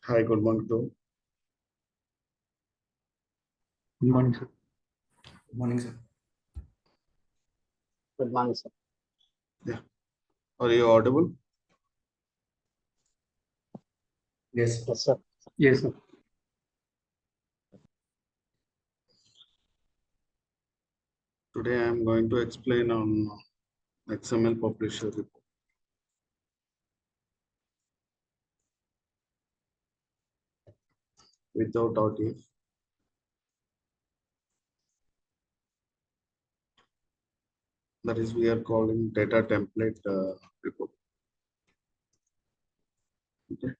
Hi, good morning to. Good morning, sir. Good morning, sir. Good morning, sir. Are you audible? Yes. Yes, sir. Yes, sir. Today I am going to explain on XML Publisher report. Without audio. That is, we are calling data template report. Okay.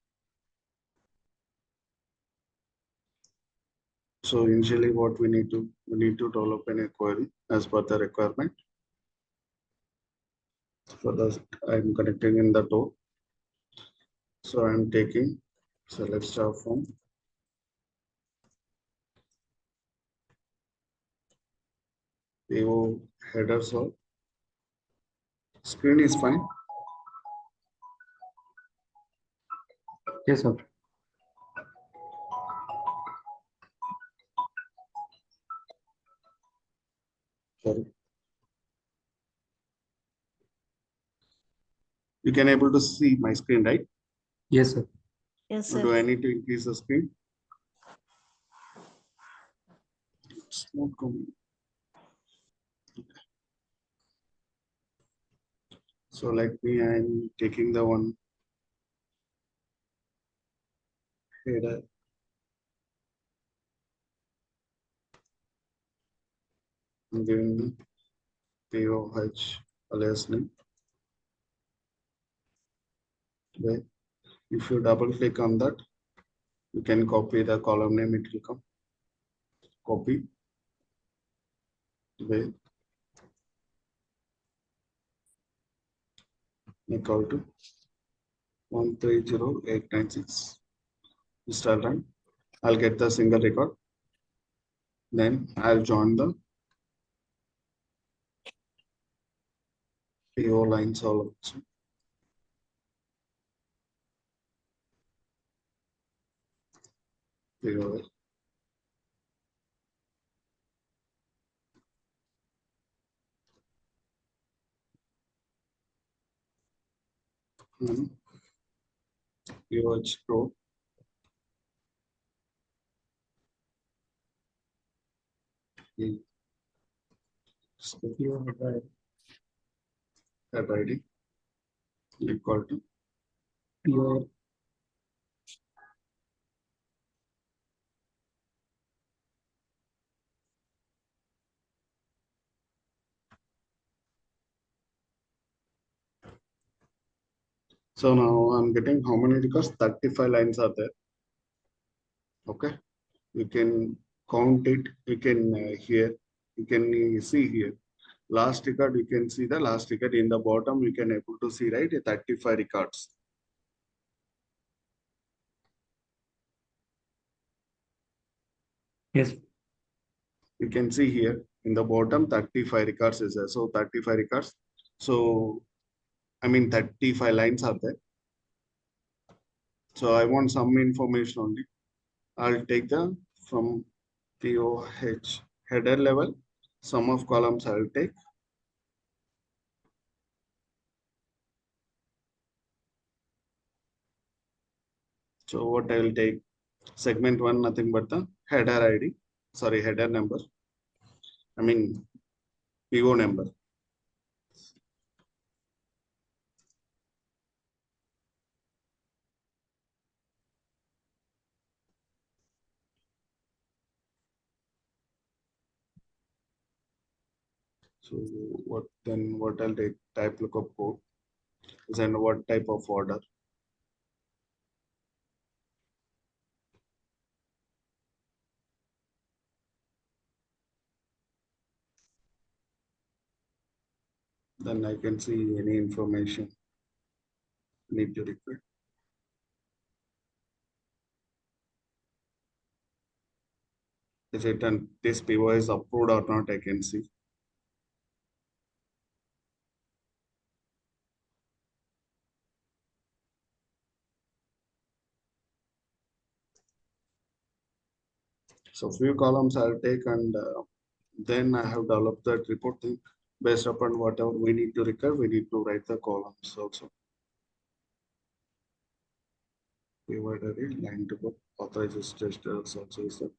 So initially, what we need to develop a query as per the requirement. For that, I am connecting in the door. So I am taking select star from PO headers or screen is fine. Yes, sir. Sorry. You can able to see my screen, right? Yes, sir. Yes, Or sir. do I need to increase the screen? It's not coming. So like me, I'm taking the one header. I'm giving POH alias name. Okay. If you double click on that, you can copy the column name, it will come. Copy. Okay. Equal to 130896. Start run. I'll get the single record. Then I'll join the PO lines all also. PO. POH Pro. Head ID equal to PO. So now I'm getting how many records? 35 lines are there. Okay. You can count it. You can hear. You can see here. Last record, you can see the last record in the bottom. You can able to see, right? 35 records. Yes. You can see here in the bottom 35 records is there. So 35 records. So I mean 35 lines are there. So I want some information only. I'll take the from POH header level. Sum of columns I'll take. So what I will take segment one, nothing but the header ID. Sorry, header number. I mean PO number. So what I'll take type lookup code and what type of order. Then I can see any information need to require. Is it and this PO is approved or not, I can see. So few columns I'll take, and then I have developed that report thing based upon whatever we need to record. We need to write the columns also. Pivot array, line to book, authorizes testers also is there.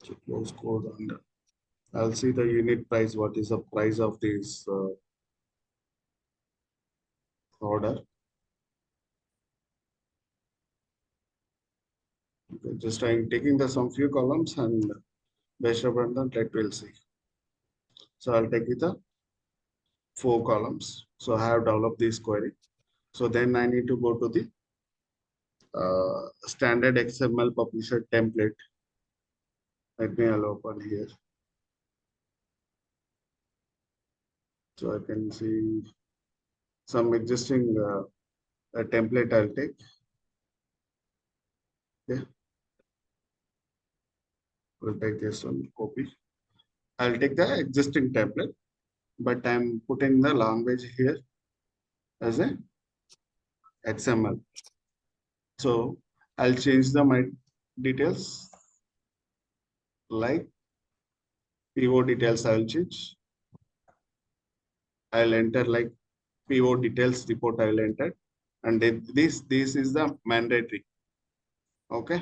So close code, and I'll see the unit price. What is the price of this order? Okay, just I'm taking the some few columns, and based upon that, let we'll see. So I'll take it the 4 columns. So I have developed this query. So then I need to go to the standard XML publisher template. Let me I'll open here. So I can see some existing template I'll take. Okay. We'll take this one, copy. I'll take the existing template, but I'm putting the language here as a XML. So I'll change the my details, like PO details I'll change. I'll enter like PO details report I'll enter. And then this is the mandatory. Okay.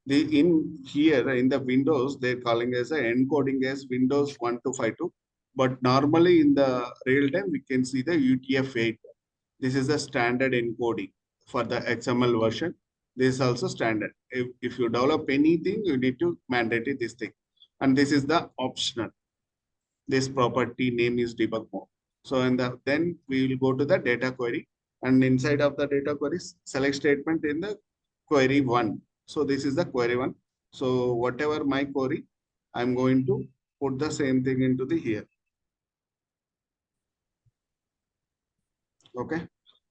The in here in the Windows, they're calling as a encoding as Windows 1252. But normally in the real time, we can see the UTF-8. This is the standard encoding for the XML version. This is also standard. If you develop anything, you need to mandate this thing. And this is the optional. This property name is debug mode. So in the then we will go to the data query, and inside of the data query, select statement in the query 1. So this is the query 1. So whatever my query, I'm going to put the same thing into the here. Okay,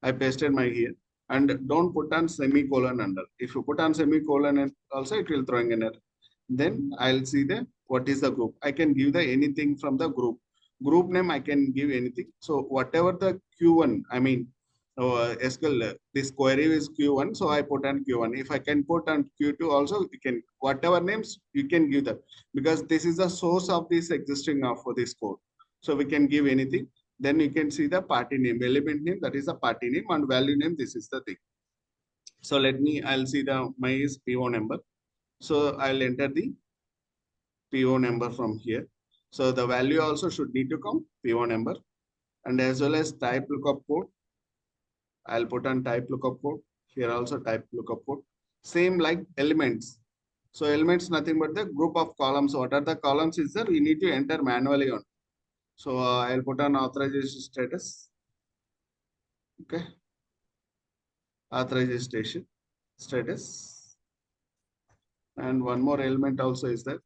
I pasted my here, and don't put on semicolon under. If you put on semicolon, and also it will throwing an error. Then I'll see the what is the group. I can give the anything from the group. Group name I can give anything. So whatever the Q1, I mean, SQL, this query is Q1, so I put on Q1. If I can put on Q2 also, you can whatever names you can give that, because this is the source of this existing of this code. So we can give anything. Then you can see the party name, element name, that is the party name, and value name, this is the thing. So let me, I'll see the my is PO number. So I'll enter the PO number from here. So the value also should need to come PO number, and as well as type lookup code. I'll put on type lookup code. Here also type lookup code. Same like elements. So elements nothing but the group of columns. What are the columns is there? We need to enter manually on. So I'll put on authorization status. Okay. Authorization status. And one more element also is there.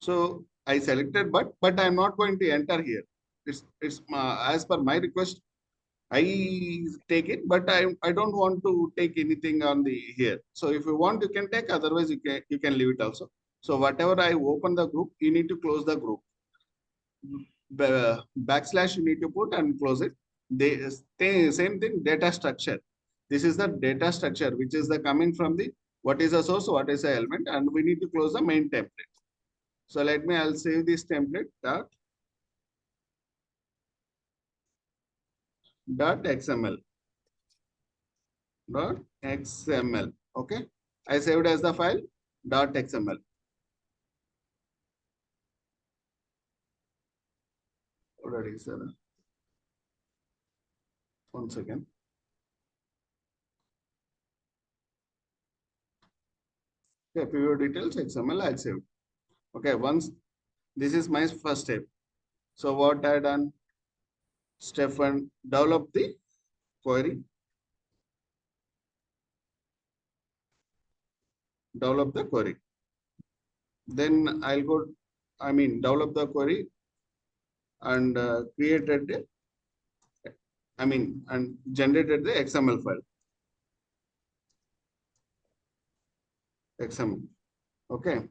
So I selected, but I'm not going to enter here. It's as per my request, I take it, but I don't want to take anything on the here. So if you want, you can take. Otherwise, you can leave it also. So whatever I open the group, you need to close the group. Backslash you need to put and close it. Same thing, data structure. This is the data structure, which is the coming from the what is the source, what is the element, and we need to close the main template. So let me, I'll save this template dot XML. Dot XML. Okay. I saved as the file dot XML. Already, sir. One second. Okay, PO details XML I'll save. Okay, once this is my first step. So what I done? Step 1, develop the query. Develop the query. Then I'll go, develop the query and created, and generated the XML file. XML. Okay.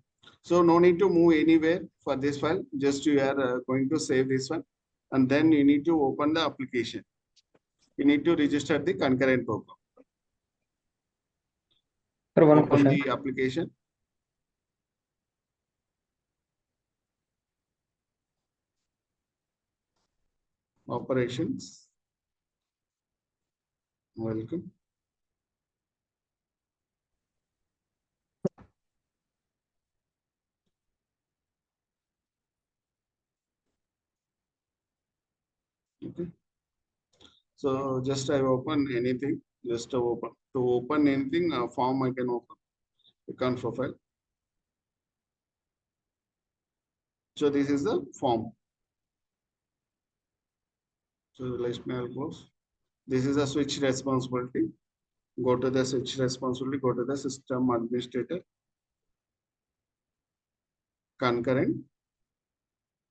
So no need to move anywhere for this file. Just you are going to save this one, and then you need to open the application. You need to register the concurrent program. Sir, one Open question. the application. Operations. Welcome. Okay. So just I open anything. Just to open anything, a form I can open. Account profile. So this is the form. So let me close. This is a switch responsibility. Go to the switch responsibility. Go to the system administrator. Concurrent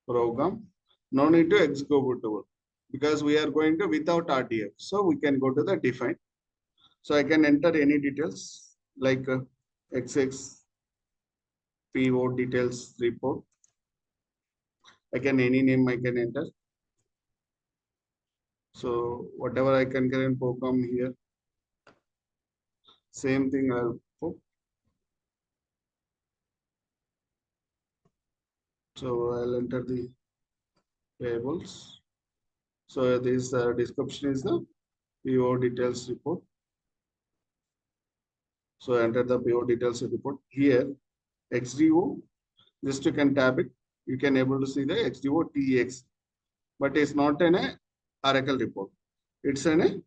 program. No need to executable because we are going to without RTF. So we can go to the define. So I can enter any details like XX PO details report. I can any name I can enter. So whatever I can get in program here, same thing I'll put. So I'll enter the tables. So this description is the PO details report. So enter the PO details report here. XDO, just you can tab it. You can able to see the XDO TX, but it's not an Oracle report. It's an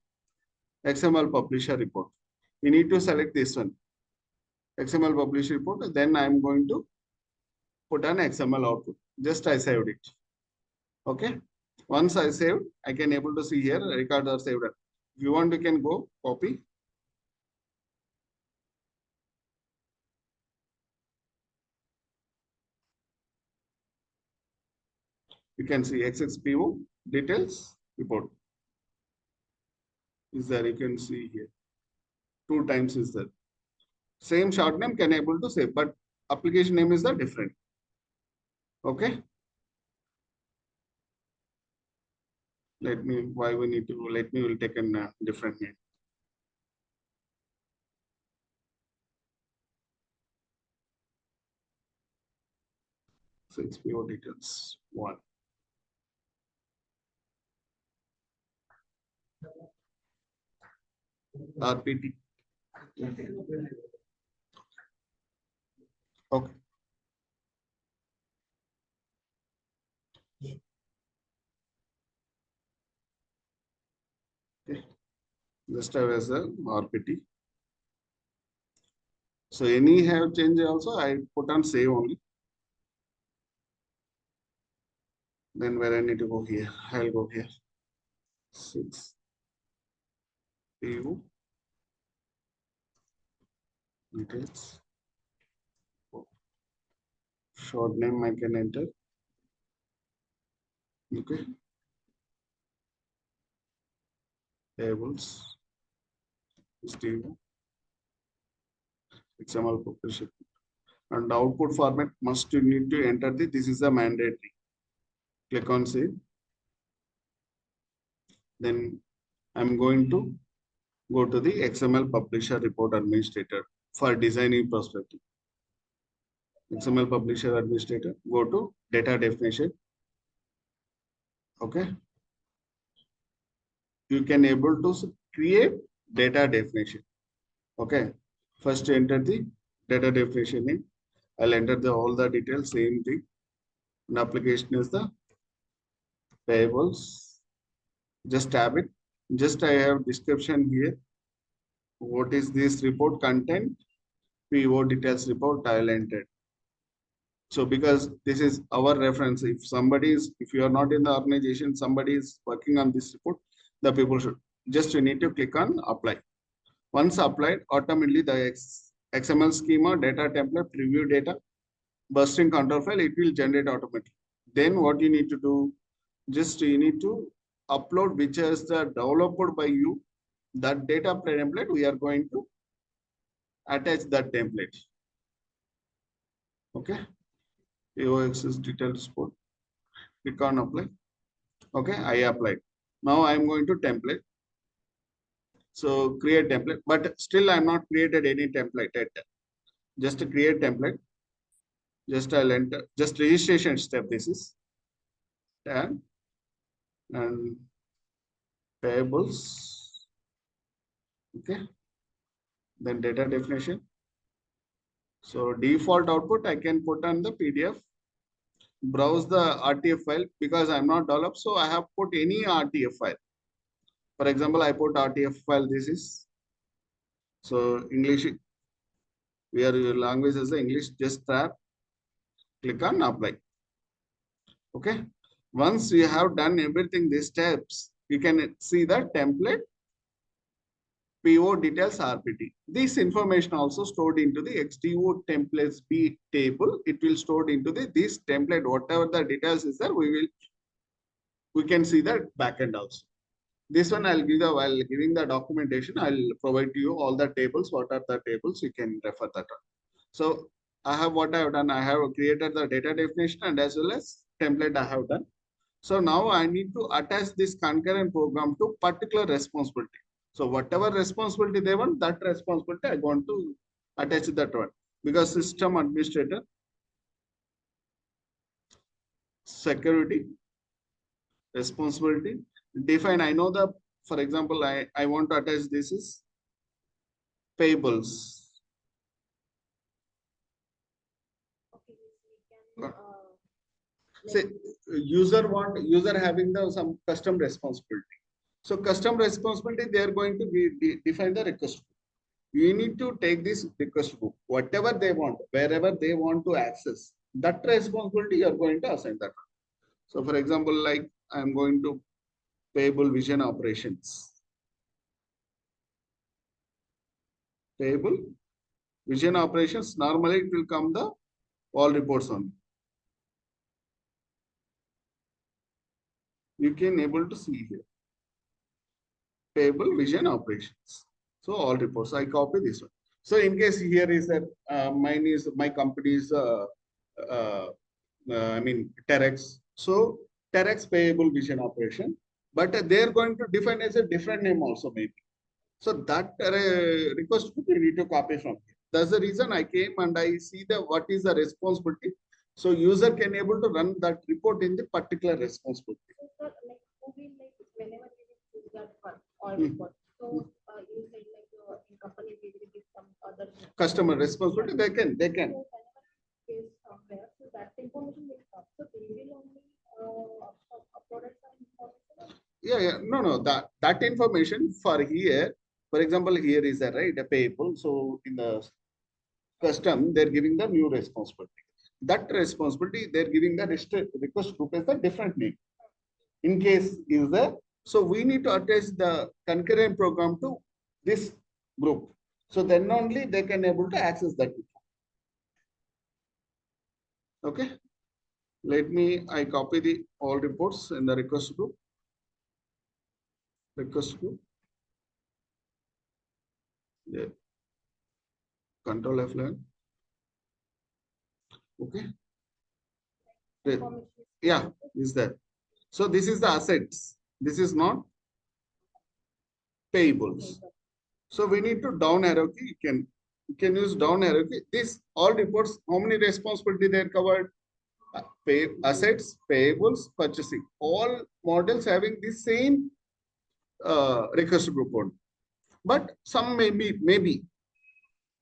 XML Publisher report. You need to select this one, XML Publisher report. Then I'm going to put an XML output. Just I saved it. Okay. Once I saved, I can able to see here records are saved. If you want, you can go copy. You can see XXPO details report is there. You can see here 2 times is there. Same short name can able to save, but application name is the different. Okay. Let me, why we need to, let me, will take a different name. So XPO details 1. RPT. Okay. Okay. Just have as a RPT. So any have change also, I put on save only. Then where I need to go here, I'll go here. 6 PU details. Short name I can enter. Okay. Tables. XML Publisher. And output format must you need to enter the, this is a mandatory. Click on save. Then I'm going to go to the XML Publisher Report Administrator for designing perspective. XML Publisher Administrator, go to data definition. Okay. You can able to create data definition. Okay. First enter the data definition name. I'll enter the all the details, same thing. An application is the payables. Just tab it. Just I have description here. What is this report content? PO details report I'll enter. So because this is our reference, if somebody is, if you are not in the organization, somebody is working on this report, the people should just, you need to click on apply. Once applied, automatically the XML schema, data template, preview data, bursting control file, it will generate automatically. Then what you need to do, just you need to upload which is the developed by you, that data template, we are going to attach that template. Okay. AOX's detailed support. Click on apply. Okay, I applied. Now I'm going to template. So create template, but still I'm not created any template yet. Just to create template. Just I'll enter, just registration step. This is and payables. Okay. Then data definition. So default output I can put on the PDF. Browse the RTF file because I'm not developed, so I have put any RTF file. For example, I put RTF file. This is so English. Where your language is the English. Just tap, click on apply. Okay. Once you have done everything, these steps, you can see the template PO details RPT. This information also stored into the XDO templates B table. It will stored into this template. Whatever the details is there, we can see the backend also. This one I'll give the while giving the documentation, I'll provide to you all the tables. What are the tables? You can refer that one. So I have what I have done. I have created the data definition and as well as template I have done. So now I need to attach this concurrent program to particular responsibility. So whatever responsibility they want, that responsibility I want to attach that one. Because system administrator, security, responsibility, define. I know the, for example, I want to attach this is payables. Okay, we can Say user having the some custom responsibility. So custom responsibility, they are going to define the request group. You need to take this request group, whatever they want, wherever they want to access, that responsibility you are going to assign that. So for example, like I'm going to payable vision operations. Payable vision operations, normally it will come the all reports on. You can able to see here. Payable vision operations. So all reports, I copy this one. So in case here is that mine is my company's, I mean Terex. So Terex payable vision operation, but they're going to define as a different name also maybe. So that request you need to copy from here. That's the reason I came and I see the what is the responsibility. So user can able to run that report in the particular responsibility. So, sir, like, who will like whenever we will choose that one or Hmm. report. So, you said like in company we will give some other Customer responsibility, they can. So, whenever is somewhere, so that information will come. So, they will only upload some information. Yeah. No. That information for here, for example, here is a right a payable. So in the custom, they're giving the new responsibility. That responsibility, they're giving the request group as a different name. In case is there, so we need to attach the concurrent program to this group. So then only they can able to access that. Okay. Let me, I copy the all reports in the request group. Request group. Yeah. Control F11. Okay. Yeah, is that. So this is the assets. This is not payables. So we need to down arrow key. You can use down arrow key. This all reports, how many responsibility they are covered? Pay assets, payables, purchasing. All models having the same request group only. But some maybe.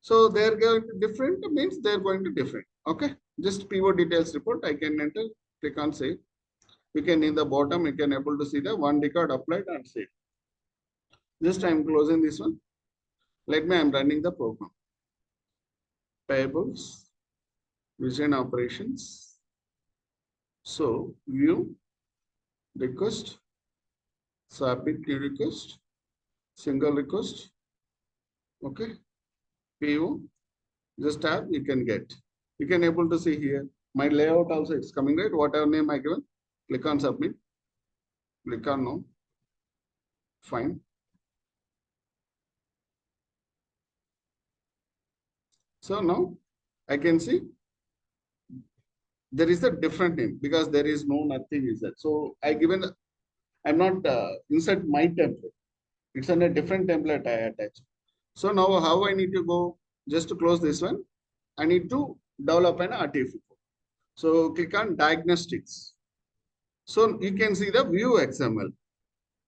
So they're going to different means they're going to different. Okay. Just PO details report. I can enter, click on save. You can in the bottom, you can able to see the one record applied and save. Just I'm closing this one. Let me, I'm running the program. Payables, vision operations. So view, request, submit new request, single request. Okay. PO, just tab you can get. You can able to see here. My layout also it's coming, right? Whatever name I given, click on submit. Click on no. Fine. So now I can see there is a different name because there is no nothing is that. So I given, I'm not insert my template. It's on a different template I attach. So now how I need to go, just to close this one, I need to develop an RTF report. So click on diagnostics. So you can see the view XML.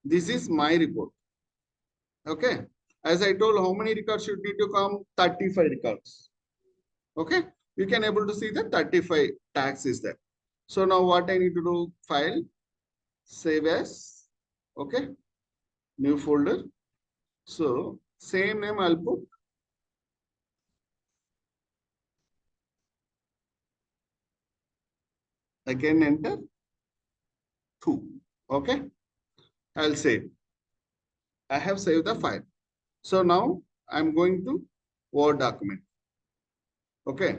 This is my report. Okay. As I told, how many records should need to come? 35 records. Okay. You can able to see the 35 tags is there. So now what I need to do, file, save as, okay, new folder. So same name I'll put. I can enter 2. Okay. I'll save. I have saved the file. So now I'm going to Word document. Okay.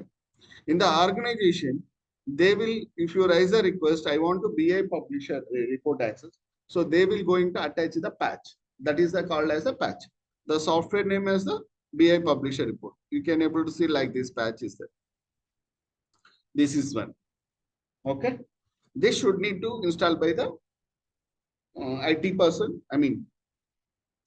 In the organization, they will, if you raise a request, I want to BI publisher report access. So they will going to attach the patch. That is called as a patch. The software name is the BI publisher report. You can able to see like this patch is there. This is one. Okay. This should need to install by the IT person. I mean,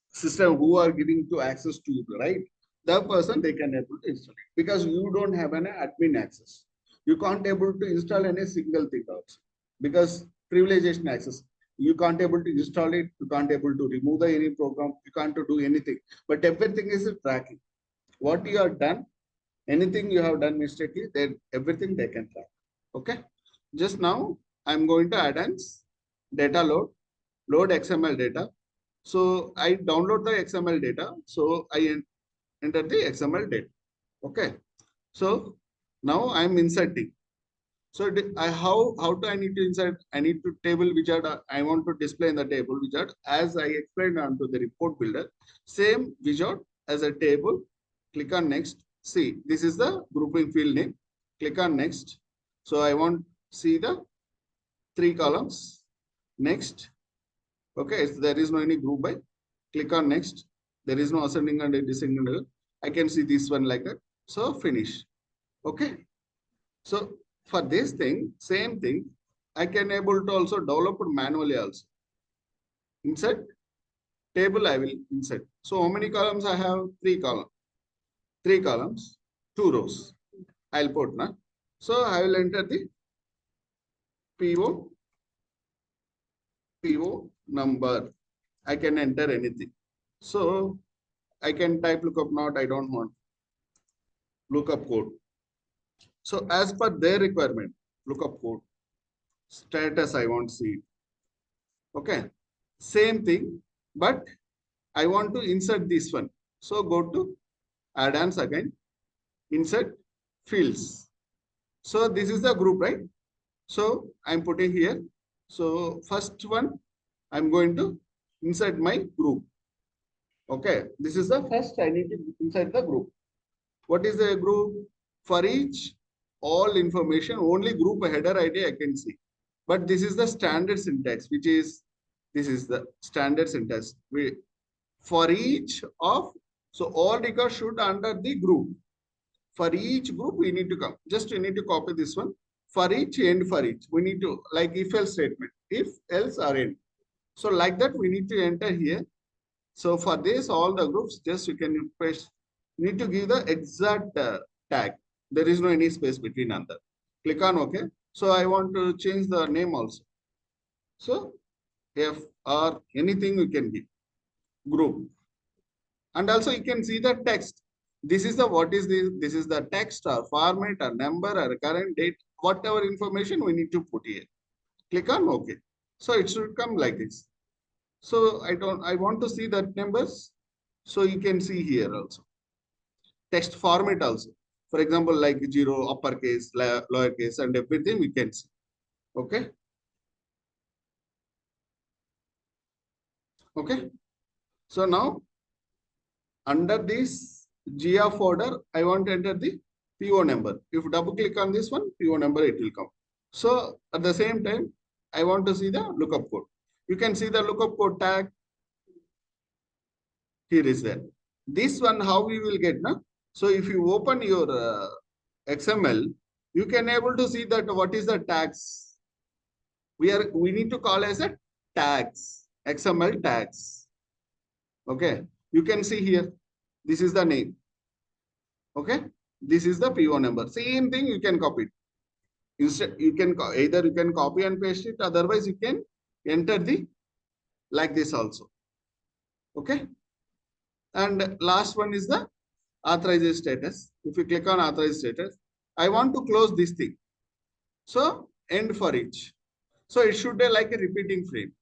system who are giving to access to you, right? The person they can able to install it because you don't have an admin access. You can't able to install any single thing also because privileged access. You can't able to install it. You can't able to remove the any program. You can't do anything. But everything is tracking. What you have done, anything you have done mistakenly, then everything they can track. Okay. Just now I'm going to add an data load XML data. So I download the XML data. So I enter the XML data. Okay. So now I'm inserting. So how do I need to insert? I need to table wizard. I want to display in the table wizard as I explained onto the report builder. Same wizard as a table. Click on next. See, this is the grouping field name. Click on next. So I want see the 3 columns. Next. Okay, so there is no any group by. Click on next. There is no ascending and descending. I can see this one like that. So finish. Okay. So for this thing, same thing, I can able to also develop it manually also. Insert table, I will insert. So how many columns I have? 3 columns. 3 columns, 2 rows. I'll put now. So I will enter the PO number. I can enter anything. So I can type lookup not, I don't want lookup code. So as per their requirement, lookup code, status I want to see. Okay. Same thing, but I want to insert this one. So go to add-ons again, insert fields. So this is the group, right? So I'm putting here. So first one, I'm going to insert my group. Okay, this is the first I need to insert the group. What is the group? For each all information, only group header ID I can see. But this is the standard syntax, which is this is the standard syntax. For each of, so all records should under the group. For each group, we need to come. Just you need to copy this one. For each and for each, we need to like if else statement, if else or end. So like that, we need to enter here. So for this, all the groups, just you can press, need to give the exact tag. There is no any space between under. Click on OK. So I want to change the name also. So if or anything you can give group. And also you can see the text. This is the what is this? This is the text or format or number or current date, whatever information we need to put here. Click on OK. So it should come like this. So I want to see that numbers. So you can see here also. Text format also. For example, like 0, uppercase, lowercase, and everything we can see. Okay. Okay. So now under this GA folder, I want to enter the PO number. If you double click on this one, PO number, it will come. So at the same time, I want to see the lookup code. You can see the lookup code tag. Here is there. This one, how we will get now? So if you open your XML, you can able to see that what is the tags. We need to call as a tags, XML tags. Okay. You can see here. This is the name. Okay. This is the PO number. Same thing you can copy it. Instead, you can either you can copy and paste it, otherwise you can enter the like this also. Okay. And last one is the authorized status. If you click on authorized status, I want to close this thing. So end for each. So it should be like a repeating frame.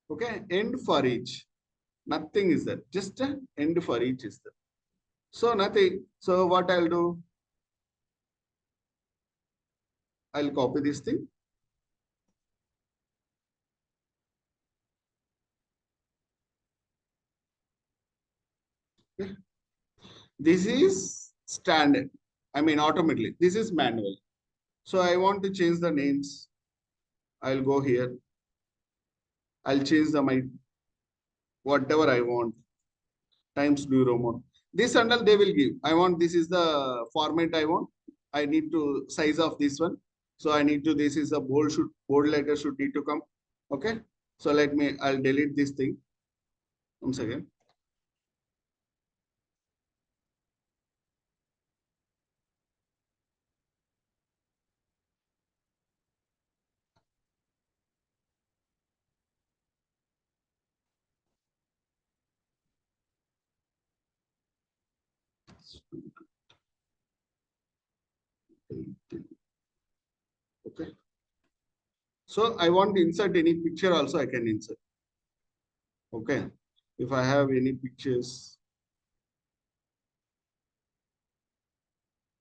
Okay, end for each. Nothing is there. Just an end for each is there. So nothing. So what I'll do? I'll copy this thing. Okay. This is standard. I mean automatically. This is manual. So I want to change the names. I'll go here. I'll change my whatever I want times New Roman. This handle they will give. I want this is the format I want. I need to size of this one. So I need to this is a bold letter should need to come. Okay. So I'll delete this thing. Once again. Okay. So I want to insert any picture also I can insert. Okay. If I have any pictures,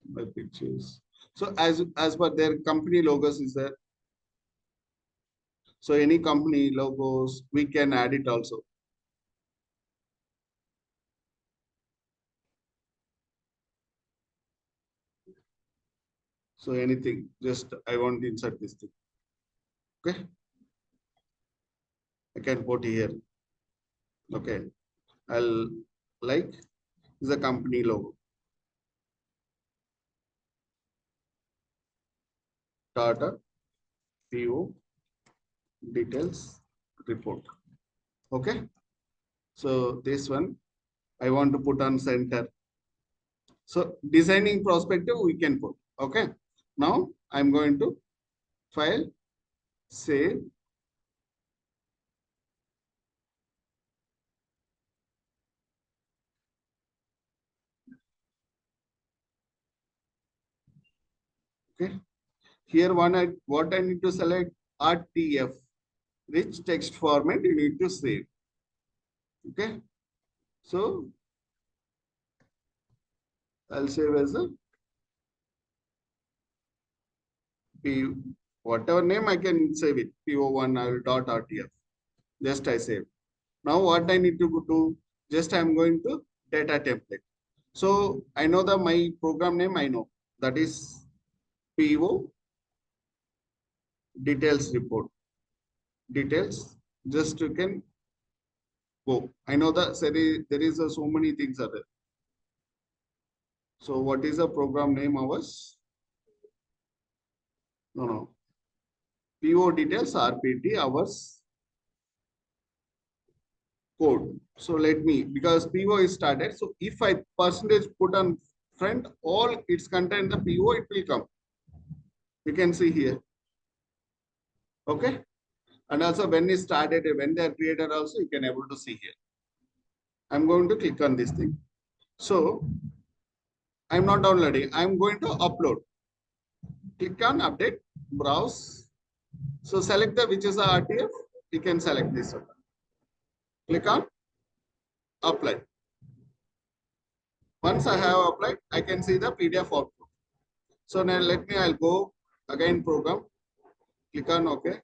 my pictures. So as per their company logos is there. So any company logos, we can add it also. So anything, just I want to insert this thing. Okay. I can put here. Okay. I'll like the company logo. Tata PO details report. Okay. So this one I want to put on center. So designing perspective we can put. Okay. Now I'm going to file, save. Okay. Here what I need to select RTF, rich text format you need to save. Okay. So I'll save as a P, whatever name I can save it. PO1 I will dot RTF. Just I save. Now what I need to do, just I'm going to data template. So I know my program name I know, that is PO details report. Details, just you can go. I know there is so many things are there. So what is the program name ours? No. PO details RPT hours code. So let me, because PO is started. So if I percentage put on front, all its content the PO, it will come. You can see here. Okay. And also when it started, when they are created also, you can able to see here. I'm going to click on this thing. So I'm not downloading. I'm going to upload. Click on update, browse. So select the which is the RTF. You can select this one. Click on apply. Once I have applied, I can see the PDF output. So now I'll go again program. Click on OK.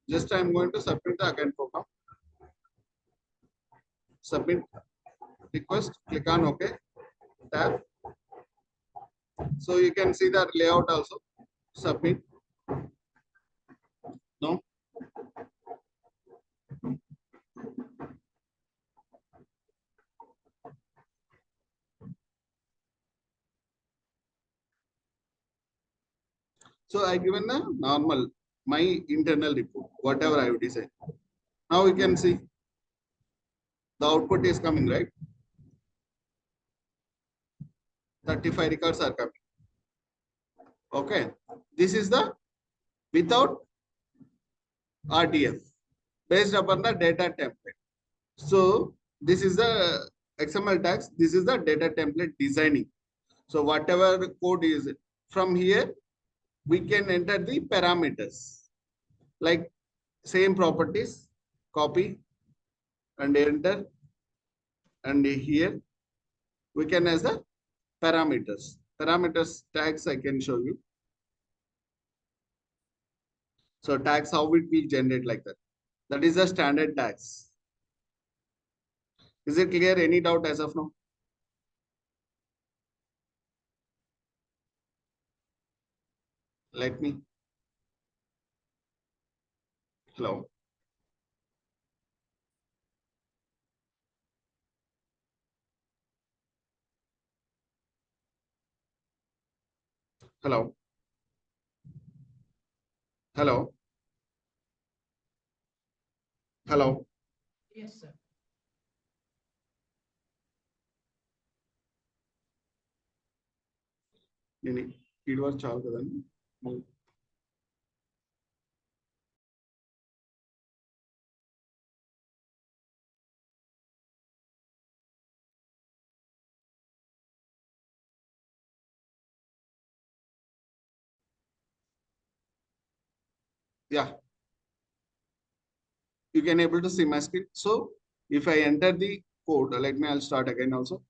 Just I'm going to submit the again program. Submit. request, click on OK tab. So you can see the layout also. Submit. No. So I given the normal, my internal report, whatever I have decided. Now you can see the output is coming, right? 35 records are coming. Okay. This is the without RTF based upon the data template. So this is the XML tags. This is the data template designing. So whatever the code is from here, we can enter the parameters like same properties, copy and enter, and here we can as the parameters. Parameters tags I can show you. So tags, how it will generate like that. That is the standard tags. Is it clear? Any doubt as of now? Let me. Hello. Hello. Hello. Hello. Yes, sir. It was చాలు కదండి. Yeah. You can able to see my screen. So if I enter the code, let me, I'll start again also.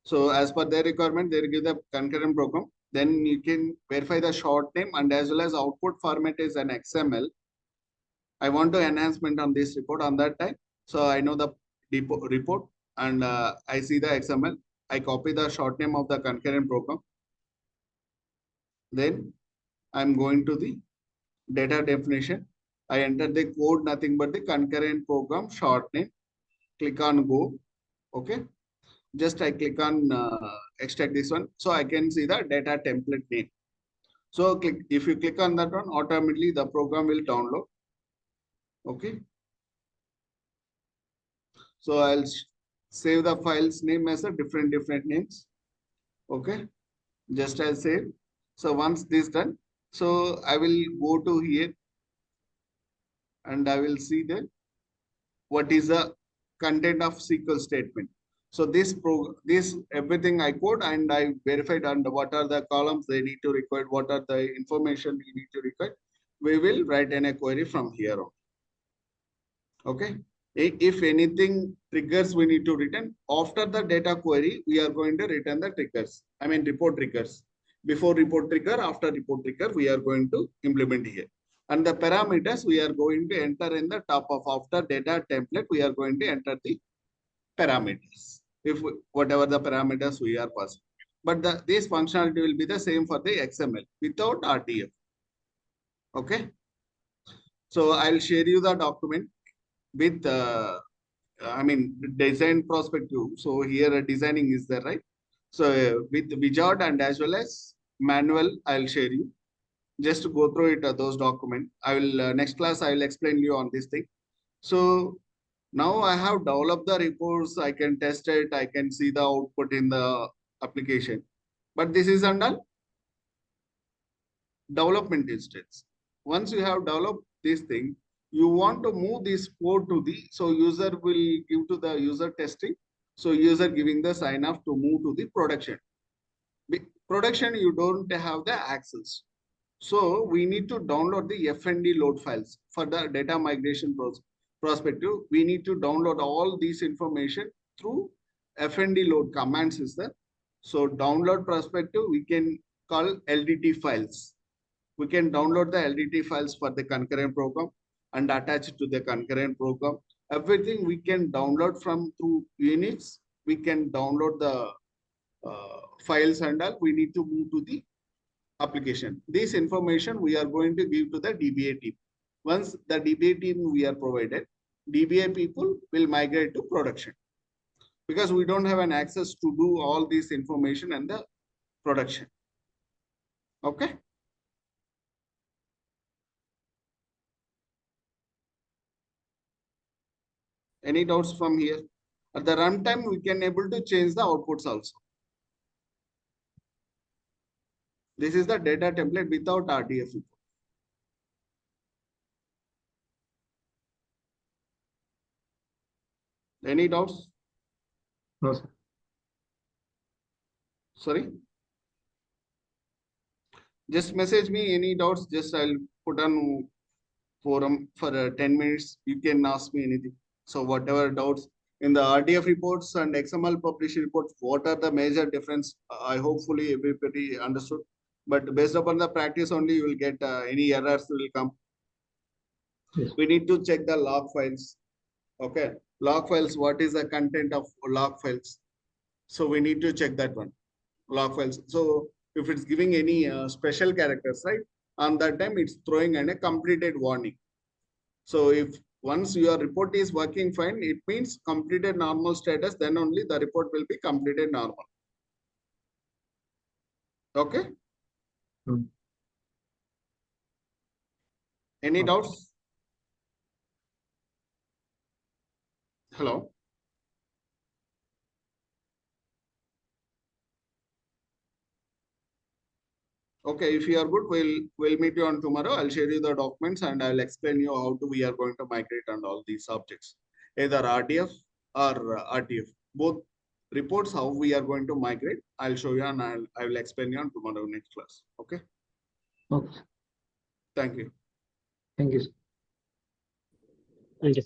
So as per their requirement, they give the concurrent program. Then you can verify the short name and as well as output format is an XML. I want to enhancement on this report on that time. So I know the report and I see the XML. I copy the short name of the concurrent program. Then I'm going to the data definition. I enter the code, nothing but the concurrent program short name. Click on go. Okay. Just I click on extract this one. So I can see the data template name. So click, if you click on that one, automatically the program will download. Okay. So I'll save the file's name as a different names. Okay. Just as save. So once this done, so I will go to here and I will see the what is the content of SQL statement. So this everything I code and I verified and what are the columns they need to record, what are the information you need to record. We will write in a query from here on. Okay. If anything triggers we need to return after the data query, we are going to return the triggers. I mean report triggers. Before report trigger, after report trigger, we are going to implement here. And the parameters we are going to enter in the top of after data template, we are going to enter the parameters. If whatever the parameters we are passing. But this functionality will be the same for the XML without RTF. Okay. So I'll share you the document with I mean design perspective. So here designing is there, right? So with wizard and as well as manual, I'll share you. Just to go through it, those document. I will next class I will explain you on this thing. So now I have developed the reports. I can test it. I can see the output in the application. But this is under development instance. Once you have developed this thing, you want to move this code to the, so user will give to the user testing. So user giving the sign off to move to the production. Production, you don't have the access. So we need to download the FND load files for the data migration perspective. We need to download all these information through FND load commands is there. So download perspective, we can call LDT files. We can download the LDT files for the concurrent program and attach it to the concurrent program. Everything we can download from through Unix we can download the files and all, we need to move to the application. This information we are going to give to the DBA team. Once the DBA team we are provided, DBA people will migrate to production, because we don't have an access to do all this information and the production. Okay. Any doubts from here? At the runtime, we can able to change the outputs also. This is the data template without RDF report. Any doubts? No, sir. Sorry. Just message me any doubts. Just I'll put on forum for 10 minutes. You can ask me anything. So whatever doubts in the RDF reports and XML Publisher reports, what are the major difference? I hopefully everybody understood. But based upon the practice only, you will get any errors will come. Yes. We need to check the log files. Okay, log files. What is the content of log files? So we need to check that one. Log files. So if it's giving any special characters, right? On that time, it's throwing in a completed warning. So if once your report is working fine, it means completed normal status, then only the report will be completed normal. Okay. Hmm. Any Okay. doubts? Hello. Okay, if you are good, we'll meet you on tomorrow. I'll share you the documents and I'll explain you how to we are going to migrate on all these subjects, either RDF or RTF. Both reports how we are going to migrate. I'll show you and I will explain you on tomorrow next class. Okay. Okay. Thank you. Thank you, sir. Thank you.